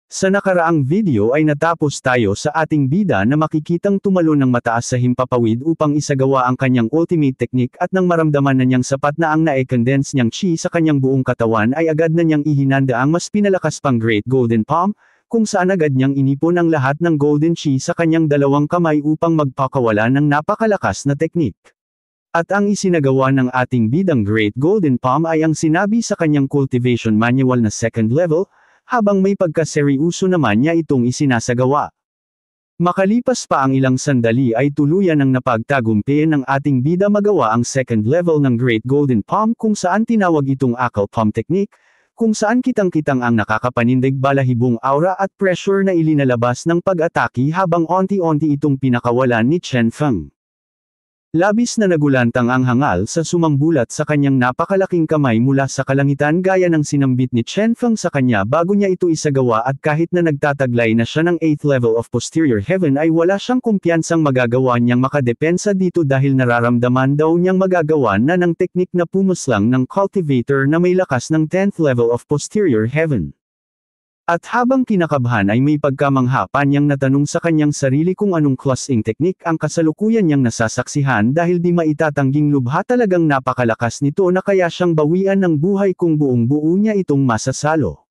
Sa nakaraang video ay natapos tayo sa ating bida na makikitang tumalon ng mataas sa himpapawid upang isagawa ang kanyang ultimate technique at nang maramdaman na niyang sapat na ang na-condense niyang chi sa kanyang buong katawan ay agad na niyang ihinanda ang mas pinalakas pang Great Golden Palm, kung saan agad niyang inipon ang lahat ng golden chi sa kanyang dalawang kamay upang magpakawala ng napakalakas na technique. At ang isinagawa ng ating bidang Great Golden Palm ay ang sinabi sa kanyang cultivation manual na second level, habang may pagkaseryoso naman niya itong isinasagawa. Makalipas pa ang ilang sandali ay tuluyan ng napagtagumpayan ng ating bida magawa ang second level ng Great Golden Palm kung saan tinawag itong Akal Palm Technique, kung saan kitang-kitang ang nakakapanindig balahibong aura at pressure na ilinalabas ng pag-atake habang onti-onti itong pinakawalan ni Chen Feng. Labis na nagulantang ang hangal sa sumambulat sa kanyang napakalaking kamay mula sa kalangitan gaya ng sinambit ni Chen Feng sa kanya bago niya ito isagawa at kahit na nagtataglay na siya ng 8th level of posterior heaven ay wala siyang kumpiyansang magagawa niyang makadepensa dito dahil nararamdaman daw niyang magagawa na ng teknik na pumuslang ng cultivator na may lakas ng 10th level of posterior heaven. At habang kinakabahan ay may pagkamangha pa niyang natanong sa kanyang sarili kung anong klaseng teknik ang kasalukuyan niyang nasasaksihan dahil di maitatangging lubha talagang napakalakas nito na kaya siyang bawian ng buhay kung buong buo niya itong masasalo.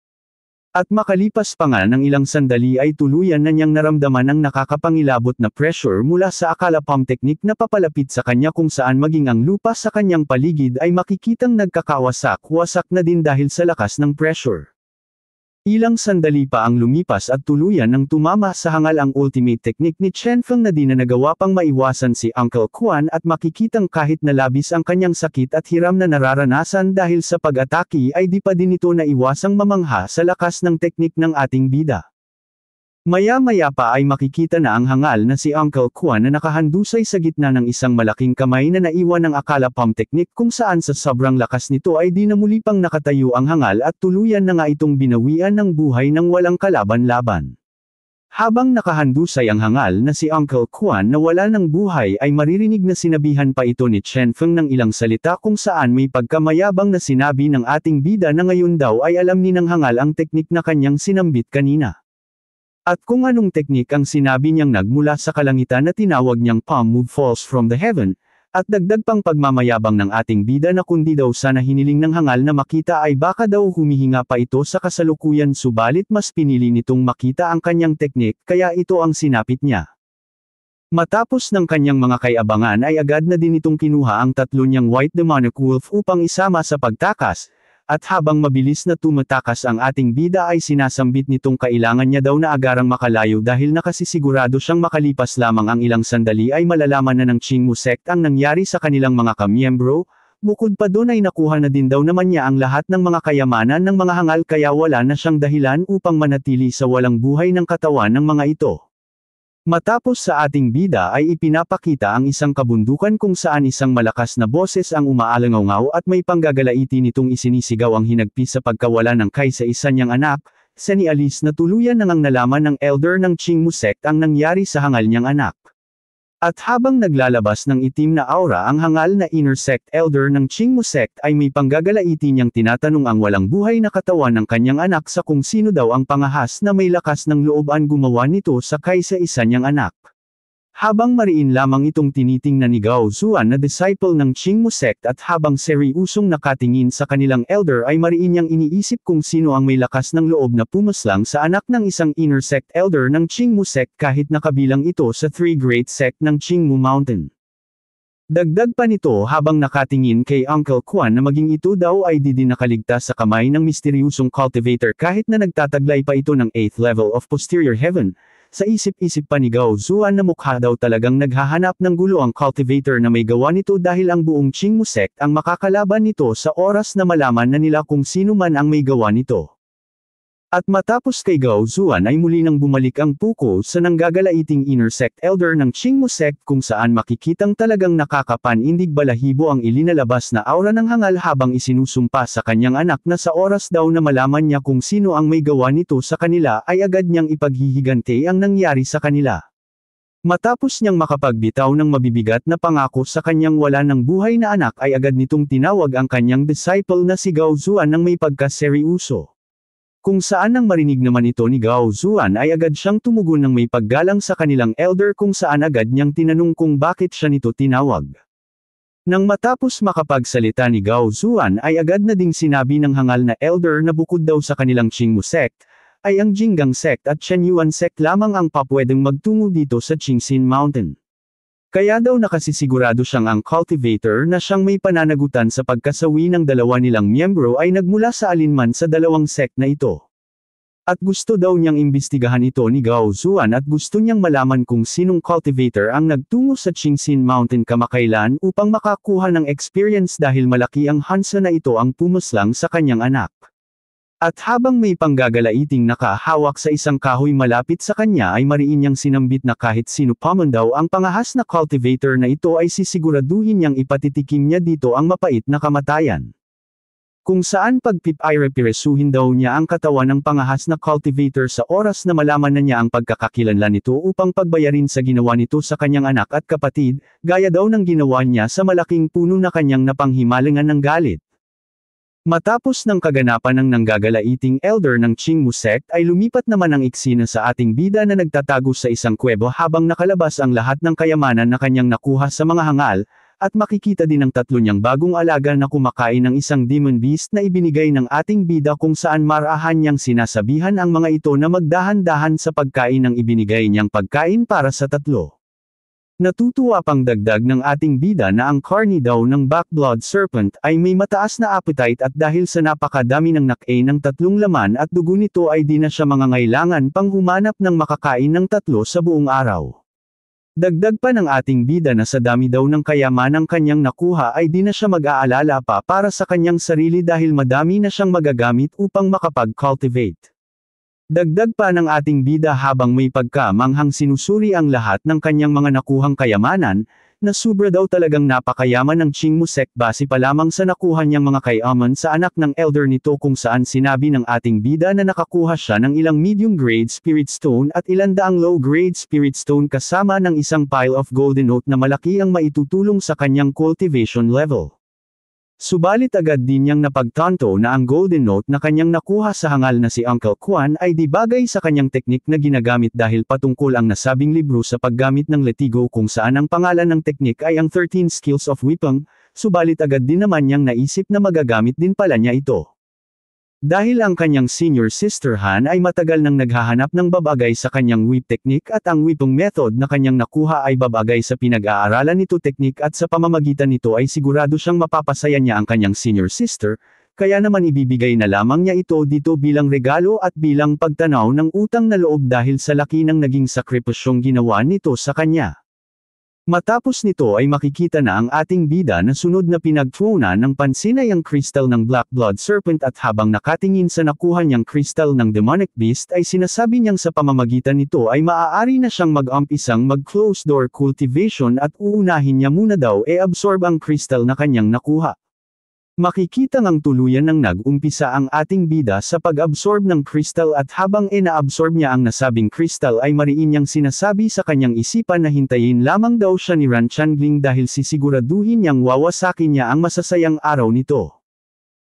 At makalipas pa nga ng ilang sandali ay tuluyan na niyang naramdaman ang nakakapangilabot na pressure mula sa Akala Palm Technique na papalapit sa kanya kung saan maging ang lupa sa kanyang paligid ay makikitang nagkakawasak-wasak na din dahil sa lakas ng pressure. Ilang sandali pa ang lumipas at tuluyan ng tumama sa hangal ang ultimate technique ni Chen Feng na di na nagawa pang maiwasan si Uncle Quan at makikitang kahit na labis ang kanyang sakit at hiram na nararanasan dahil sa pag-atake ay di pa din ito naiwasang mamangha sa lakas ng teknik ng ating bida. Maya-maya pa ay makikita na ang hangal na si Uncle Quan na nakahandusay sa gitna ng isang malaking kamay na naiwan ng Akala Palm Technique kung saan sa sobrang lakas nito ay di na muli pang nakatayo ang hangal at tuluyan na nga itong binawian ng buhay ng walang kalaban-laban. Habang nakahandusay ang hangal na si Uncle Quan na wala ng buhay ay maririnig na sinabihan pa ito ni Chen Feng ng ilang salita kung saan may pagkamayabang na sinabi ng ating bida na ngayon daw ay alam ni ng hangal ang teknik na kanyang sinambit kanina. At kung anong teknik ang sinabi niyang nagmula sa kalangitan na tinawag niyang palm move falls from the heaven, at dagdag pang pagmamayabang ng ating bida na kundi daw sana hiniling ng hangal na makita ay baka daw humihinga pa ito sa kasalukuyan subalit mas pinili nitong makita ang kanyang teknik kaya ito ang sinapit niya. Matapos ng kanyang mga kaiabangan ay agad na din itong kinuha ang tatlo niyang white demonic wolf upang isama sa pagtakas. At habang mabilis na tumatakas ang ating bida ay sinasambit nitong kailangan niya daw na agarang makalayo dahil nakasisigurado siyang makalipas lamang ang ilang sandali ay malalaman na ng Qingmu sect ang nangyari sa kanilang mga kamiyembro, bukod pa doon ay nakuha na din daw naman niya ang lahat ng mga kayamanan ng mga hangal kaya wala na siyang dahilan upang manatili sa walang buhay ng katawan ng mga ito. Matapos sa ating bida ay ipinapakita ang isang kabundukan kung saan isang malakas na boses ang umaalangaw at may panggagalaiti nitong isinisigaw ang hinagpis sa pagkawala ng kaysa-isa niyang anak, si Alice na tuluyan nang nalaman ng elder ng Qingmu sect ang nangyari sa hangal niyang anak. At habang naglalabas ng itim na aura ang hangal na inner sect elder ng Qingmu sect ay may panggagalaiti niyang tinatanong ang walang buhay na katawan ng kanyang anak sa kung sino daw ang pangahas na may lakas ng loob ang gumawa nito sa kaysa-isa niyang anak. Habang mariin lamang itong tinitingnan ni Gao Zuan na disciple ng Qingmu sect at habang seryosong nakatingin sa kanilang elder ay mariin niyang iniisip kung sino ang may lakas ng loob na pumaslang sa anak ng isang inner sect elder ng Qingmu sect kahit nakabilang ito sa 3 great sect ng Qingmu Mountain. Dagdag pa nito habang nakatingin kay Uncle Quan na maging ito daw ay di din nakaligtas sa kamay ng misteryosong cultivator kahit na nagtataglay pa ito ng 8th level of posterior heaven. Sa isip-isip pa ni Gao Zuan na mukha daw talagang naghahanap ng gulo ang cultivator na may gawa nito dahil ang buong Qingmu sect ang makakalaban nito sa oras na malaman na nila kung sino man ang may gawa nito. At matapos kay Gao Zuan ay muli nang bumalik ang puko sa nanggagalaiting inner sect elder ng Qingmu sect kung saan makikitang talagang nakakapanindig balahibo ang ilinalabas na aura ng hangal habang isinusumpa sa kanyang anak na sa oras daw na malaman niya kung sino ang may gawa nito sa kanila ay agad niyang ipaghihigante ang nangyari sa kanila. Matapos niyang makapagbitaw ng mabibigat na pangako sa kanyang wala ng buhay na anak ay agad nitong tinawag ang kanyang disciple na si Gao Zuan ng may pagkaseryoso. Kung saan nang marinig naman ito ni Gao Zuan ay agad siyang tumugon ng may paggalang sa kanilang elder kung saan agad niyang tinanong kung bakit siya nito tinawag. Nang matapos makapagsalita ni Gao Zuan ay agad na ding sinabi ng hangal na elder na bukod daw sa kanilang Qingmu sect, ay ang Jinggang sect at Chenyuan sect lamang ang papwedeng magtungo dito sa Qingxin Mountain. Kaya daw nakasisigurado siyang ang cultivator na siyang may pananagutan sa pagkasawi ng dalawa nilang miyembro ay nagmula sa alinman sa dalawang sect na ito. At gusto daw niyang imbestigahan ito ni Gao Zuan at gusto niyang malaman kung sinong cultivator ang nagtungo sa Qingxin Mountain kamakailan upang makakuha ng experience dahil malaki ang Hansa na ito ang pumuslang sa kanyang anak. At habang may panggagalaiting nakahawak sa isang kahoy malapit sa kanya ay mariin niyang sinambit na kahit sino pa man daw ang pangahas na cultivator na ito ay sisiguraduhin niyang ipatitikim niya dito ang mapait na kamatayan. Kung saan pagpip ay repiresuhin daw niya ang katawan ng pangahas na cultivator sa oras na malaman na niya ang pagkakakilanlan nito upang pagbayarin sa ginawa nito sa kanyang anak at kapatid, gaya daw ng ginawa niya sa malaking puno na kanyang napanghimalangan ng galit. Matapos ng kaganapan ng nanggagalaiting elder ng Qingmu sect ay lumipat naman ang eksena sa ating bida na nagtatago sa isang kuwebo habang nakalabas ang lahat ng kayamanan na kanyang nakuha sa mga hangal, at makikita din ang tatlo niyang bagong alaga na kumakain ng isang demon beast na ibinigay ng ating bida kung saan marahan niyang sinasabihan ang mga ito na magdahan-dahan sa pagkain ng ibinigay niyang pagkain para sa tatlo. Natutuwa pang dagdag ng ating bida na ang karni daw ng Backblood Serpent ay may mataas na appetite at dahil sa napakadami ng nakay ng tatlong laman at dugo nito ay di na siya mangangailangan pang humanap ng makakain ng tatlo sa buong araw. Dagdag pa ng ating bida na sa dami daw ng kayamanang kanyang nakuha ay di na siya mag-aalala pa para sa kanyang sarili dahil madami na siyang magagamit upang makapag-cultivate. Dagdag pa ng ating bida habang may pagkamanghang sinusuri ang lahat ng kanyang mga nakuhang kayamanan, na sobra daw talagang napakayaman ng Qingmu sect base pa lamang sa nakuha niyang mga kayaman sa anak ng elder nito kung saan sinabi ng ating bida na nakakuha siya ng ilang medium-grade spirit stone at ilang daang low-grade spirit stone kasama ng isang pile of golden oat na malaki ang maitutulong sa kanyang cultivation level. Subalit agad din niyang napagtanto na ang golden note na kanyang nakuha sa hangal na si Uncle Quan ay di bagay sa kanyang teknik na ginagamit dahil patungkol ang nasabing libro sa paggamit ng letigo kung saan ang pangalan ng teknik ay ang 13 Skills of Weapon, subalit agad din naman niyang naisip na magagamit din pala niya ito. Dahil ang kanyang senior sister Han ay matagal nang naghahanap ng babagay sa kanyang whip technique at ang whipping method na kanyang nakuha ay babagay sa pinag-aaralan nito technique at sa pamamagitan nito ay sigurado siyang mapapasaya niya ang kanyang senior sister, kaya naman ibibigay na lamang niya ito dito bilang regalo at bilang pagtanaw ng utang na loob dahil sa laki ng naging sakripisyong ginawa nito sa kanya. Matapos nito ay makikita na ang ating bida na sunod na pinagtuunan ng pansin ay ang crystal ng Black Blood Serpent at habang nakatingin sa nakuha niyang crystal ng Demonic Beast ay sinasabi niyang sa pamamagitan nito ay maaari na siyang mag-umpisang mag-close door cultivation at uunahin niya muna daw absorb ang crystal na kanyang nakuha. Makikita ngang tuluyan ng nag-umpisa ang ating bida sa pag-absorb ng crystal at habang ina-absorb niya ang nasabing crystal ay mariin niyang sinasabi sa kanyang isipan na hintayin lamang daw siya ni Ran Changgling dahil sisiguraduhin niyang wawasakin niya ang masasayang araw nito.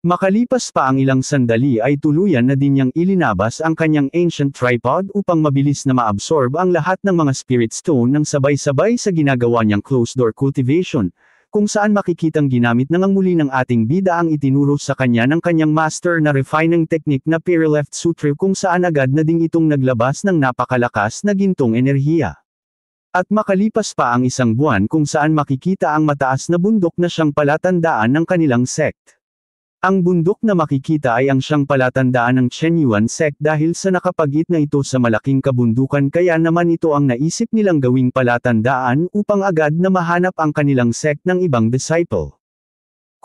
Makalipas pa ang ilang sandali ay tuluyan na din niyang ilinabas ang kanyang ancient tripod upang mabilis na ma-absorb ang lahat ng mga spirit stone ng sabay-sabay sa ginagawa niyang closed door cultivation, kung saan makikitang ginamit na ngang muli ng ating bida ang itinuro sa kanya ng kanyang master na refining technique na Perileft Sutra kung saan agad na ding itong naglabas ng napakalakas na gintong enerhiya. At makalipas pa ang isang buwan kung saan makikita ang mataas na bundok na siyang palatandaan ng kanilang sect. Ang bundok na makikita ay ang siyang palatandaan ng Chenyuan sect dahil sa nakapagit na ito sa malaking kabundukan kaya naman ito ang naisip nilang gawing palatandaan upang agad na mahanap ang kanilang sect ng ibang disciple.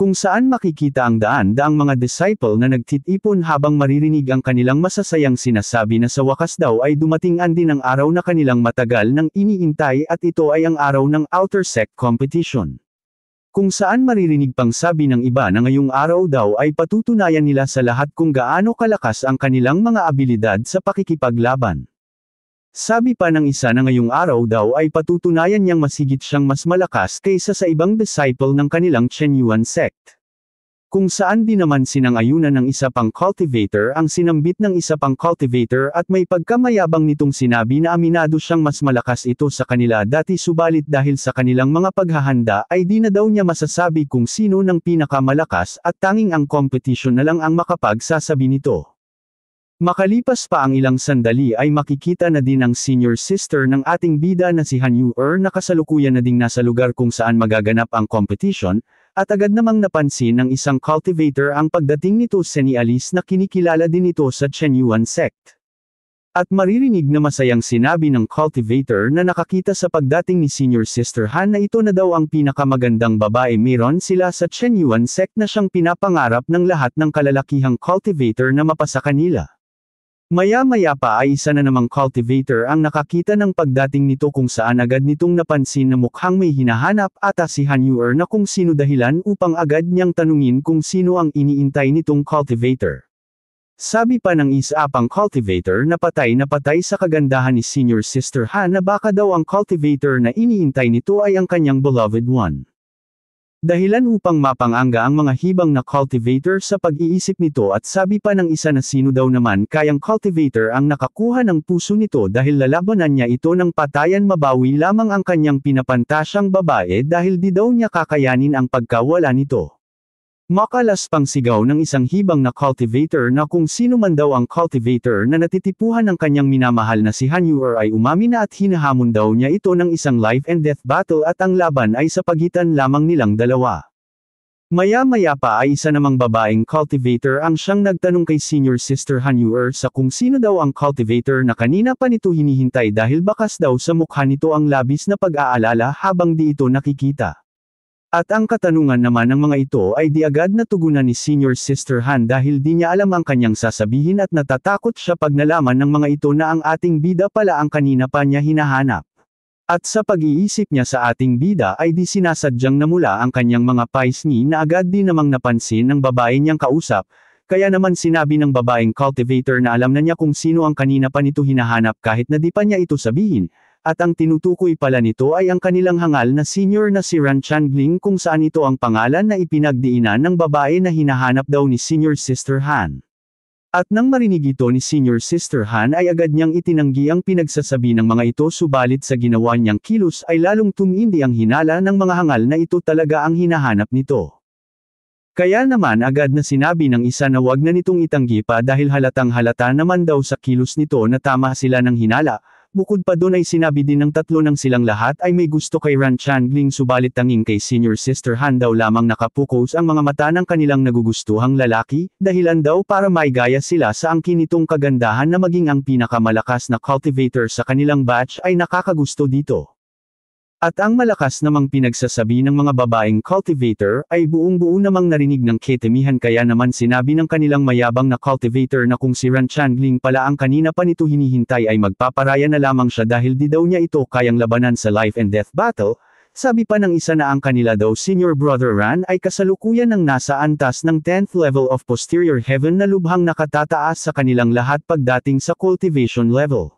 Kung saan makikita ang daan-daang mga disciple na nagtitipon habang maririnig ang kanilang masasayang sinasabi na sa wakas daw ay dumating din ang araw na kanilang matagal nang iniintay at ito ay ang araw ng outer sect competition. Kung saan maririnig pang sabi ng iba na ngayong araw daw ay patutunayan nila sa lahat kung gaano kalakas ang kanilang mga abilidad sa pakikipaglaban. Sabi pa ng isa na ngayong araw daw ay patutunayan niyang masigit siyang mas malakas kaysa sa ibang disciple ng kanilang Chenyuan sect. Kung saan din naman sinang-ayunan ng isa pang cultivator ang sinambit ng isa pang cultivator at may pagkamayabang nitong sinabi na aminado siyang mas malakas ito sa kanila dati subalit dahil sa kanilang mga paghahanda ay di na daw niya masasabi kung sino ng pinakamalakas at tanging ang competition na lang ang makapagsasabi nito. Makalipas pa ang ilang sandali ay makikita na din ang senior sister ng ating bida na si Han Yu-er na kasalukuyan na ding nasa lugar kung saan magaganap ang competition, at agad namang napansin ng isang cultivator ang pagdating nito sa ni Alice na kinikilala din ito sa Chen Yuan sect. At maririnig na masayang sinabi ng cultivator na nakakita sa pagdating ni senior sister Han na ito na daw ang pinakamagandang babae meron sila sa Chen Yuan sect na siyang pinapangarap ng lahat ng kalalakihang cultivator na mapasa kanila. Maya-maya pa ay isa na namang cultivator ang nakakita ng pagdating nito kung saan agad nitong napansin na mukhang may hinahanap ata si Han Yu-er na kung sino dahilan upang agad niyang tanungin kung sino ang iniintay nitong cultivator. Sabi pa ng isa pang cultivator na patay sa kagandahan ni senior sister Han na baka daw ang cultivator na iniintay nito ay ang kanyang beloved one. Dahilan upang mapanganga ang mga hibang na cultivator sa pag-iisip nito at sabi pa ng isa na sino daw naman kayang cultivator ang nakakuha ng puso nito dahil lalabanan niya ito ng patayan mabawi lamang ang kanyang pinapantasyang babae dahil di daw niya kakayanin ang pagkawala nito. Makalas pang sigaw ng isang hibang na cultivator na kung sino man daw ang cultivator na natitipuhan ng kanyang minamahal na si Han Yu-er ay umamin na at hinahamon daw niya ito ng isang life and death battle at ang laban ay sa pagitan lamang nilang dalawa. Maya-maya pa ay isa namang babaeng cultivator ang siyang nagtanong kay senior sister Han Yu-er sa kung sino daw ang cultivator na kanina pa nito hinihintay dahil bakas daw sa mukha nito ang labis na pag-aalala habang di ito nakikita. At ang katanungan naman ng mga ito ay di agad natugunan ni senior sister Han dahil di niya alam ang kanyang sasabihin at natatakot siya pag nalaman ng mga ito na ang ating bida pala ang kanina pa niya hinahanap. At sa pag-iisip niya sa ating bida ay di sinasadyang namula ang kanyang mga paisngi na agad di namang napansin ng babae niyang kausap, kaya naman sinabi ng babaeng cultivator na alam na niya kung sino ang kanina pa nito hinahanap kahit na di pa niya ito sabihin. At ang tinutukoy pala nito ay ang kanilang hangal na senior na si Ran Changbling kung saan ito ang pangalan na ipinagdiinan ng babae na hinahanap daw ni senior sister Han. At nang marinig ito ni senior sister Han ay agad niyang itinanggi ang pinagsasabi ng mga ito subalit sa ginawa niyang kilos ay lalong tumindi ang hinala ng mga hangal na ito talaga ang hinahanap nito. Kaya naman agad na sinabi ng isa na wag na nitong itanggi pa dahil halatang halata naman daw sa kilos nito na tama sila ng hinala. Bukod pa doon ay sinabi din ng tatlo ng silang lahat ay may gusto kay Ran Changbling subalit tanging kay senior sister Han daw lamang nakapukos ang mga mata ng kanilang nagugustuhang lalaki, dahilan daw para maigaya sila sa angkin nitong kagandahan na maging ang pinakamalakas na cultivator sa kanilang batch ay nakakagusto dito. At ang malakas namang pinagsasabi ng mga babaeng cultivator ay buong-buo namang narinig ng ketemihan kaya naman sinabi ng kanilang mayabang na cultivator na kung si Ran Changbling pala ang kanina pa nito hinihintay ay magpaparaya na lamang siya dahil di daw niya ito kayang labanan sa life and death battle. Sabi pa ng isa na ang kanila daw senior brother Ran ay kasalukuyan ng nasa antas ng 10th level of posterior heaven na lubhang nakatataas sa kanilang lahat pagdating sa cultivation level.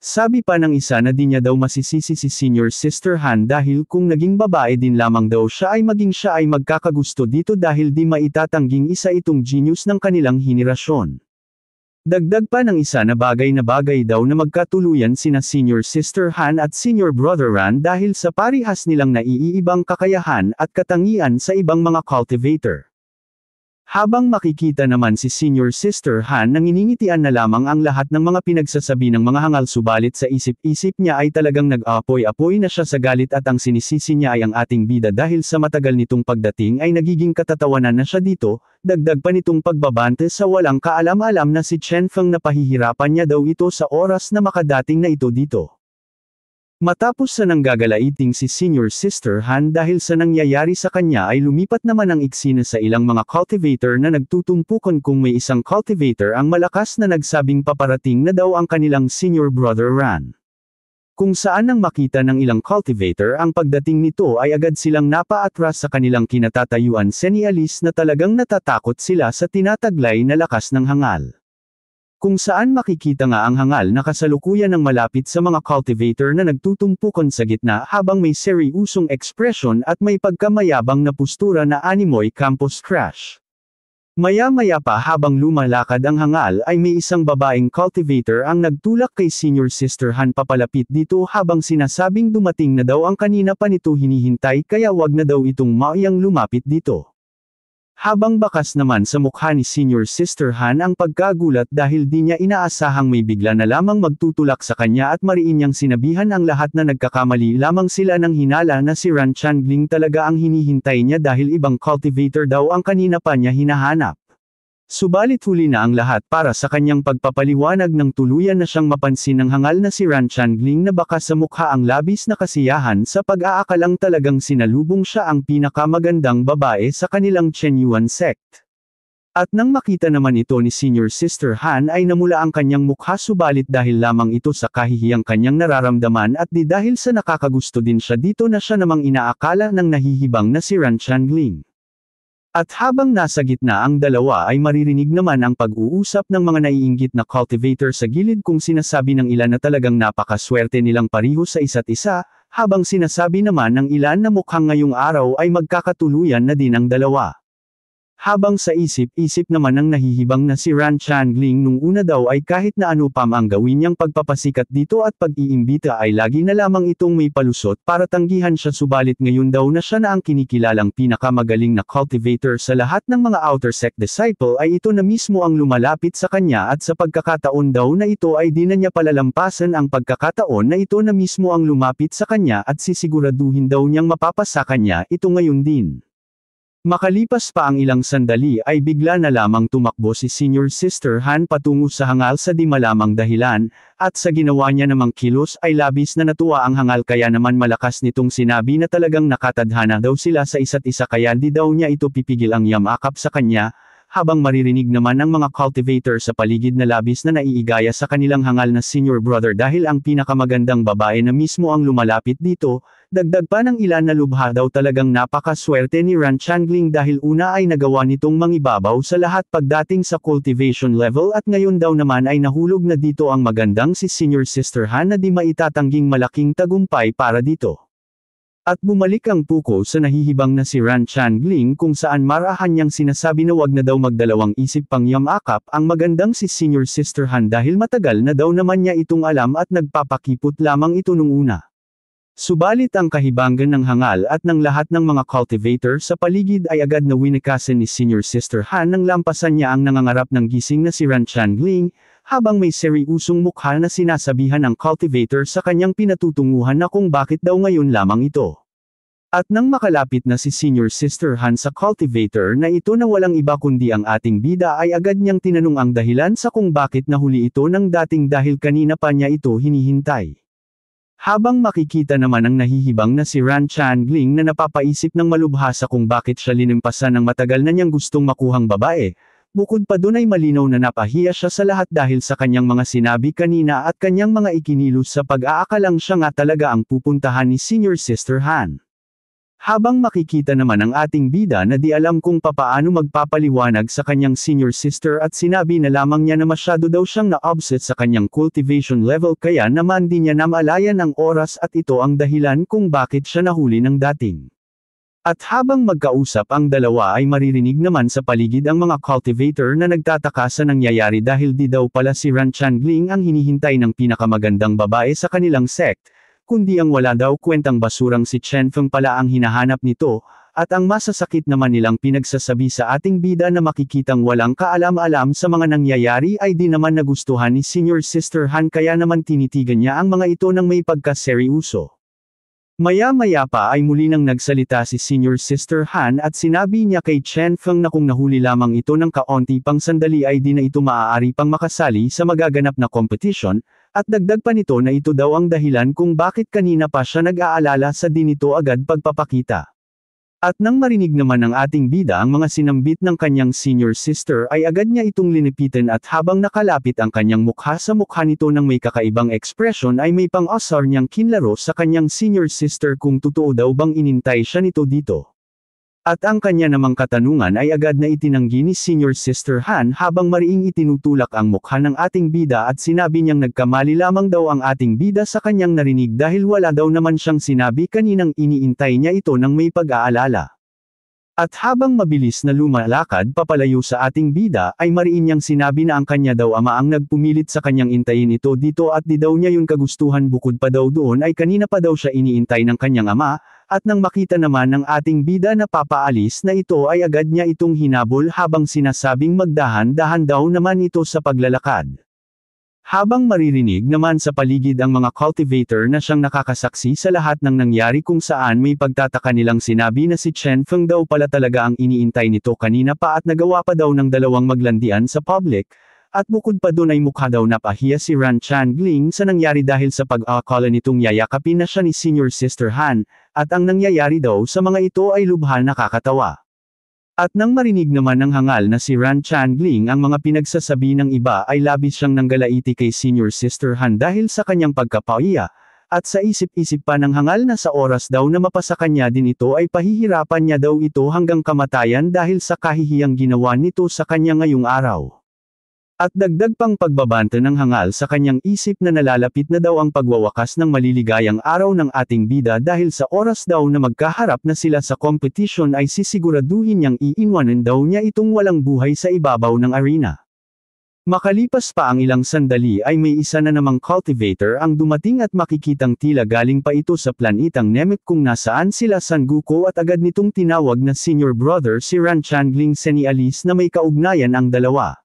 Sabi pa ng isa na di niya daw masisisi si senior sister Han dahil kung naging babae din lamang daw siya ay magkakagusto dito dahil di maitatangging isa itong genius ng kanilang henerasyon. Dagdag pa ng isa na bagay daw na magkatuluyan sina senior sister Han at senior brother Ran dahil sa parihas nilang naiibang kakayahan at katangian sa ibang mga cultivator. Habang makikita naman si senior sister Han nanginingitian na lamang ang lahat ng mga pinagsasabi ng mga hangal subalit sa isip-isip niya ay talagang nag-apoy-apoy na siya sa galit at ang sinisisi niya ay ang ating bida dahil sa matagal nitong pagdating ay nagiging katatawanan na siya dito, dagdag pa nitong pagbabante sa walang kaalam-alam na si Chen Feng na pahihirapan niya daw ito sa oras na makadating na ito dito. Matapos sa nanggagalaiting si senior sister Han dahil sa nangyayari sa kanya ay lumipat naman ang eksena sa ilang mga cultivator na nagtutumpukan kung may isang cultivator ang malakas na nagsabing paparating na daw ang kanilang senior brother Ran. Kung saan nang makita ng ilang cultivator ang pagdating nito ay agad silang napaatras sa kanilang kinatatayuan ni Alice na talagang natatakot sila sa tinataglay na lakas ng hangal. Kung saan makikita nga ang hangal na kasalukuyan ng malapit sa mga cultivator na nagtutumpukon sa gitna habang may seryusong ekspresyon at may pagkamayabang na postura na animoy campus crash. Maya-maya pa habang lumalakad ang hangal ay may isang babaeng cultivator ang nagtulak kay Senior Sister Han papalapit dito habang sinasabing dumating na daw ang kanina pa nito hinihintay kaya wag na daw itong maiyang lumapit dito. Habang bakas naman sa mukha ni Senior Sister Han ang pagkagulat dahil di niya inaasahang may bigla na lamang magtutulak sa kanya at mariin niyang sinabihan ang lahat na nagkakamali lamang sila ng hinala na si Ran Changgling talaga ang hinihintay niya dahil ibang cultivator daw ang kanina pa niya hinahanap. Subalit huli na ang lahat para sa kanyang pagpapaliwanag ng tuluyan na siyang mapansin ng hangal na si Ran Changgling na baka sa mukha ang labis na kasiyahan sa pag-aakalang talagang sinalubong siya ang pinakamagandang babae sa kanilang Chen Yuan sect. At nang makita naman ito ni Senior Sister Han ay namula ang kanyang mukha subalit dahil lamang ito sa kahihiyang kanyang nararamdaman at di dahil sa nakakagusto din siya dito na siya namang inaakala ng nahihibang na si Ran Changgling. At habang nasa gitna ang dalawa ay maririnig naman ang pag-uusap ng mga naiinggit na cultivator sa gilid kung sinasabi ng ilan na talagang napakaswerte nilang pareho sa isa't isa, habang sinasabi naman ng ilan na mukhang ngayong araw ay magkakatuluyan na din ang dalawa. Habang sa isip-isip naman ng nahihibang na si Ran Changgling nung una daw ay kahit na ano pa ang gawin niyang pagpapasikat dito at pag-iimbita ay lagi na lamang itong may palusot para tanggihan siya subalit ngayon daw na siya na ang kinikilalang pinakamagaling na cultivator sa lahat ng mga outer sect disciple ay ito na mismo ang lumalapit sa kanya at sa pagkakataon daw na ito ay di na niya palalampasan ang pagkakataon na ito na mismo ang lumapit sa kanya at sisiguraduhin daw niyang mapapasa kanya ito ngayon din. Makalipas pa ang ilang sandali ay bigla na lamang tumakbo si Senior Sister Han patungo sa hangal sa di malamang dahilan, at sa ginawa niya namang kilos ay labis na natuwa ang hangal kaya naman malakas nitong sinabi na talagang nakatadhana daw sila sa isa't isa kaya di daw niya ito pipigil ang yamakap sa kanya, habang maririnig naman ng mga cultivator sa paligid na labis na naiigaya sa kanilang hangal na senior brother dahil ang pinakamagandang babae na mismo ang lumalapit dito. Dagdag pa ng ilan na lubha daw talagang napakaswerte ni Ran Changgling dahil una ay nagawa nitong mangibabaw sa lahat pagdating sa cultivation level at ngayon daw naman ay nahulog na dito ang magandang si Senior Sister Han na di maitatangging malaking tagumpay para dito. At bumalik ang puko sa nahihibang na si Ran Changgling kung saan marahan niyang sinasabi na wag na daw magdalawang isip pang yamakap ang magandang si Senior Sister Han dahil matagal na daw naman niya itong alam at nagpapakipot lamang ito nung una. Subalit ang kahibangan ng hangal at ng lahat ng mga cultivator sa paligid ay agad na winikasan ni Senior Sister Han nang lampasan niya ang nangangarap ng gising na si Ran Changgling, habang may seryusong mukha na sinasabihan ng cultivator sa kanyang pinatutunguhan na kung bakit daw ngayon lamang ito. At nang makalapit na si Senior Sister Han sa cultivator na ito na walang iba kundi ang ating bida ay agad niyang tinanong ang dahilan sa kung bakit nahuli ito ng dating dahil kanina pa niya ito hinihintay. Habang makikita naman ang nahihibang na si Ran Changgling na napapaisip ng malubha sa kung bakit siya linimpasan ng matagal na niyang gustong makuhang babae, bukod pa doon ay malinaw na napahiya siya sa lahat dahil sa kanyang mga sinabi kanina at kanyang mga ikinilos sa pag-aakalang siya nga talaga ang pupuntahan ni Senior Sister Han. Habang makikita naman ang ating bida na di alam kung papaano magpapaliwanag sa kanyang senior sister at sinabi na lamang niya na masyado daw siyang na-upset sa kanyang cultivation level kaya naman di niya namalayan ang oras at ito ang dahilan kung bakit siya nahuli ng dating. At habang magkausap ang dalawa ay maririnig naman sa paligid ang mga cultivator na nagtataka sa nangyayari dahil di daw pala si Ran Changgling ang hinihintay ng pinakamagandang babae sa kanilang sect, kundi ang wala daw kwentang basurang si Chen Feng pala ang hinahanap nito, at ang masasakit naman nilang pinagsasabi sa ating bida na makikitang walang kaalam-alam sa mga nangyayari ay di naman nagustuhan ni Senior Sister Han kaya naman tinitigan niya ang mga ito ng may pagkaseryoso. Maya-maya pa ay muli nang nagsalita si Senior Sister Han at sinabi niya kay Chen Feng na kung nahuli lamang ito ng kaonti pang sandali ay di na ito maaari pang makasali sa magaganap na competition, at dagdag pa nito na ito daw ang dahilan kung bakit kanina pa siya nag-aalala sa di nito agad pagpapakita. At nang marinig naman ng ating bida ang mga sinambit ng kanyang senior sister ay agad niya itong linipitan at habang nakalapit ang kanyang mukha sa mukha nito ng may kakaibang ekspresyon ay may pang-asar niyang kinlaro sa kanyang senior sister kung totoo daw bang inintay siya nito dito. At ang kanya namang katanungan ay agad na itinanggi ni Senior Sister Han habang mariing itinutulak ang mukha ng ating bida at sinabi niyang nagkamali lamang daw ang ating bida sa kanyang narinig dahil wala daw naman siyang sinabi kaninang iniintay niya ito ng may pag-aalala. At habang mabilis na lumalakad papalayo sa ating bida ay mariin niyang sinabi na ang kanya daw ama ang nagpumilit sa kanyang intayin ito dito at di daw niya yun kagustuhan bukod pa daw doon ay kanina pa daw siya iniintay ng kanyang ama, at nang makita naman ng ating bida na papaalis na ito ay agad niya itong hinabol habang sinasabing magdahan-dahan daw naman ito sa paglalakad. Habang maririnig naman sa paligid ang mga cultivator na siyang nakakasaksi sa lahat ng nangyari kung saan may pagtataka nilang sinabi na si Chen Feng daw pala talaga ang iniintay nito kanina pa at nagawa pa daw ng dalawang maglandian sa public, at bukod pa doon ay mukha daw napahiya si Ran Changling sa nangyari dahil sa pag-akala nitong yayakapin na siya ni Senior Sister Han, at ang nangyayari daw sa mga ito ay lubha nakakatawa. At nang marinig naman ng hangal na si Ran Changling ang mga pinagsasabi ng iba ay labis siyang nanggalaiti kay Senior Sister Han dahil sa kanyang pagkapaiya, at sa isip-isip pa ng hangal na sa oras daw na mapasa kanya din ito ay pahihirapan niya daw ito hanggang kamatayan dahil sa kahihiyang ginawa nito sa kanya ngayong araw. At dagdag pang pagbabanta ng hangal sa kanyang isip na nalalapit na daw ang pagwawakas ng maliligayang araw ng ating bida dahil sa oras daw na magkaharap na sila sa competition ay sisiguraduhin niyang iinwanan daw niya itong walang buhay sa ibabaw ng arena. Makalipas pa ang ilang sandali ay may isa na namang cultivator ang dumating at makikitang tila galing pa ito sa planetang Namek kung nasaan sila San Goku at agad nitong tinawag na senior brother si Ran Changling Senialis na may kaugnayan ang dalawa.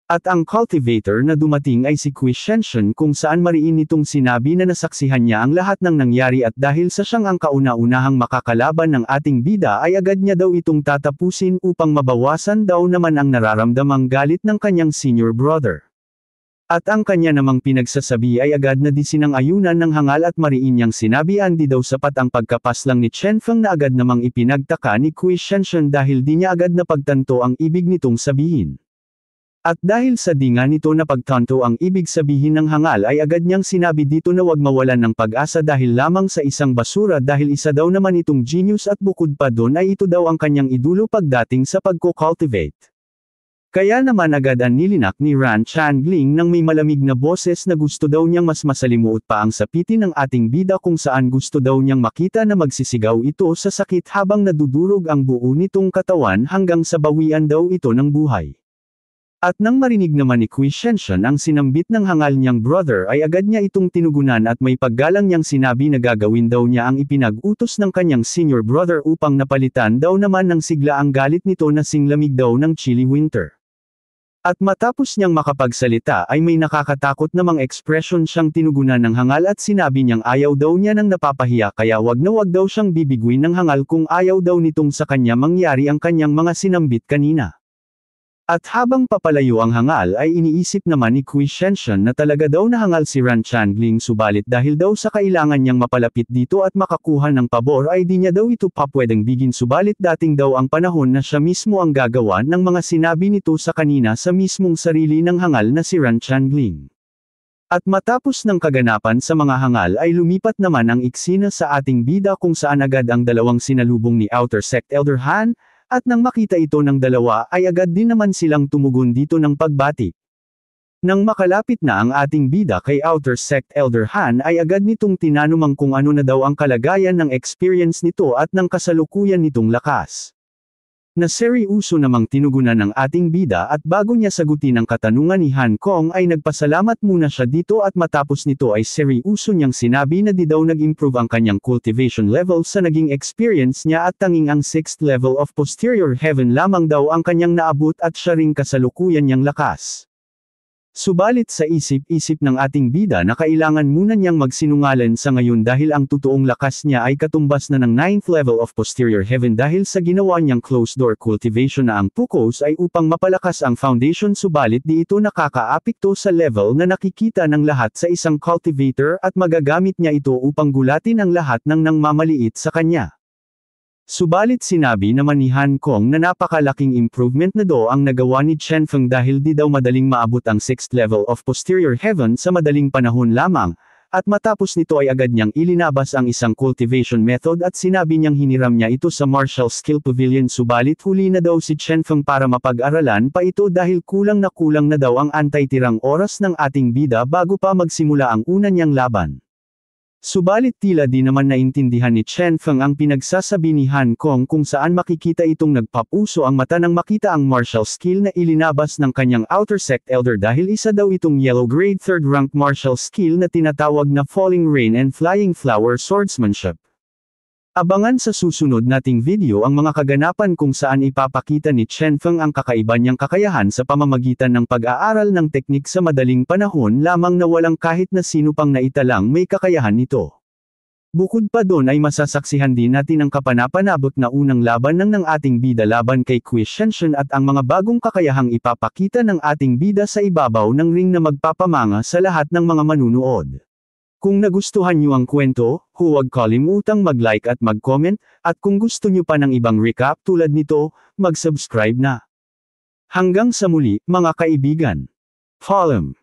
At ang cultivator na dumating ay si Kui Shenshen kung saan mariin nitong sinabi na nasaksihan niya ang lahat ng nangyari at dahil sa siyang ang kauna-unahang makakalaban ng ating bida ay agad niya daw itong tatapusin upang mabawasan daw naman ang nararamdamang galit ng kanyang senior brother. At ang kanya namang pinagsasabi ay agad na disinang-ayunan ng hangal at mariin niyang sinabi di daw sapat ang pagkapaslang ni Chen Feng na agad namang ipinagtaka ni Kui Shenshen dahil di niya agad napagtanto ang ibig nitong sabihin. At dahil sa di nga nito napagtanto ang ibig sabihin ng hangal ay agad niyang sinabi dito na wag mawalan ng pag-asa dahil lamang sa isang basura dahil isa daw naman itong genius at bukod pa doon ay ito daw ang kanyang idulo pagdating sa pagko-cultivate. Kaya naman agad ang nilinak ni Ran Changling nang may malamig na boses na gusto daw niyang mas masalimuot pa ang sapitin ng ating bida kung saan gusto daw niyang makita na magsisigaw ito sa sakit habang nadudurog ang buo nitong katawan hanggang sa bawian daw ito ng buhay. At nang marinig naman ni Kui Shenshen ang sinambit ng hangal niyang brother ay agad niya itong tinugunan at may paggalang niyang sinabi na gagawin daw niya ang ipinag-utos ng kanyang senior brother upang napalitan daw naman ng sigla ang galit nito na singlamig daw ng chilly winter. At matapos niyang makapagsalita ay may nakakatakot namang ekspresyon siyang tinugunan ng hangal at sinabi niyang ayaw daw niya nang napapahiya kaya wag daw siyang bibiguin ng hangal kung ayaw daw nitong sa kanya mangyari ang kanyang mga sinambit kanina. At habang papalayo ang hangal ay iniisip naman ni Kui Shenshen na talaga daw nahangal si Ran Changling subalit dahil daw sa kailangan niyang mapalapit dito at makakuha ng pabor ay di niya daw ito pwedeng bigin subalit dating daw ang panahon na siya mismo ang gagawa ng mga sinabi nito sa kanina sa mismong sarili ng hangal na si Ran Changling. At matapos ng kaganapan sa mga hangal ay lumipat naman ang eksena sa ating bida kung saan agad ang dalawang sinalubong ni Outer Sect Elder Han, at nang makita ito ng dalawa ay agad din naman silang tumugon dito ng pagbati. Nang makalapit na ang ating bida kay Outer Sect Elder Han ay agad nitong tinanumang kung ano na daw ang kalagayan ng experience nito at ng kasalukuyan nitong lakas. Na seryoso namang tinugunan ng ating bida at bago niya sagutin ang katanungan ni Han Kong ay nagpasalamat muna siya dito at matapos nito ay seryoso niyang sinabi na di daw nag-improve ang kanyang cultivation level sa naging experience niya at tanging ang 6th level of posterior heaven lamang daw ang kanyang naabot at siya ring kasalukuyan niyang lakas. Subalit sa isip-isip ng ating bida na kailangan muna niyang magsinungaling sa ngayon dahil ang totoong lakas niya ay katumbas na ng 9th level of posterior heaven dahil sa ginawa niyang closed door cultivation na ang PUCOS ay upang mapalakas ang foundation subalit di ito nakakaapekto sa level na nakikita ng lahat sa isang cultivator at magagamit niya ito upang gulatin ang lahat ng nangmamaliit sa kanya. Subalit sinabi naman ni Han Kong na napakalaking improvement na do ang nagawa ni Chen Feng dahil di daw madaling maabot ang 6th level of posterior heaven sa madaling panahon lamang, At matapos nito ay agad niyang ilinabas ang isang cultivation method at sinabi niyang hiniram niya ito sa Martial Skill Pavilion subalit huli na daw si Chen Feng para mapag-aralan pa ito dahil kulang na daw ang antay-tirang oras ng ating bida bago pa magsimula ang una niyang laban. Subalit tila di naman naintindihan ni Chen Feng ang pinagsasabi ni Han Kong kung saan makikita itong nagpapuso ang mata nang makita ang martial skill na ilinabas ng kanyang Outer Sect Elder dahil isa daw itong yellow grade 3rd rank martial skill na tinatawag na Falling Rain and Flying Flower Swordsmanship. Abangan sa susunod nating video ang mga kaganapan kung saan ipapakita ni Chen Feng ang kakaiba niyang kakayahan sa pamamagitan ng pag-aaral ng teknik sa madaling panahon lamang na walang kahit na sino pang naitalang may kakayahan nito. Bukod pa doon ay masasaksihan din natin ang kapanapanabot na unang laban ng ating bida laban kay Kui Shenshen at ang mga bagong kakayahang ipapakita ng ating bida sa ibabaw ng ring na magpapamanga sa lahat ng mga manunood. Kung nagustuhan niyo ang kwento, huwag kalimutang mag-like at mag-comment, at kung gusto niyo pa ng ibang recap tulad nito, mag-subscribe na. Hanggang sa muli, mga kaibigan. Follow.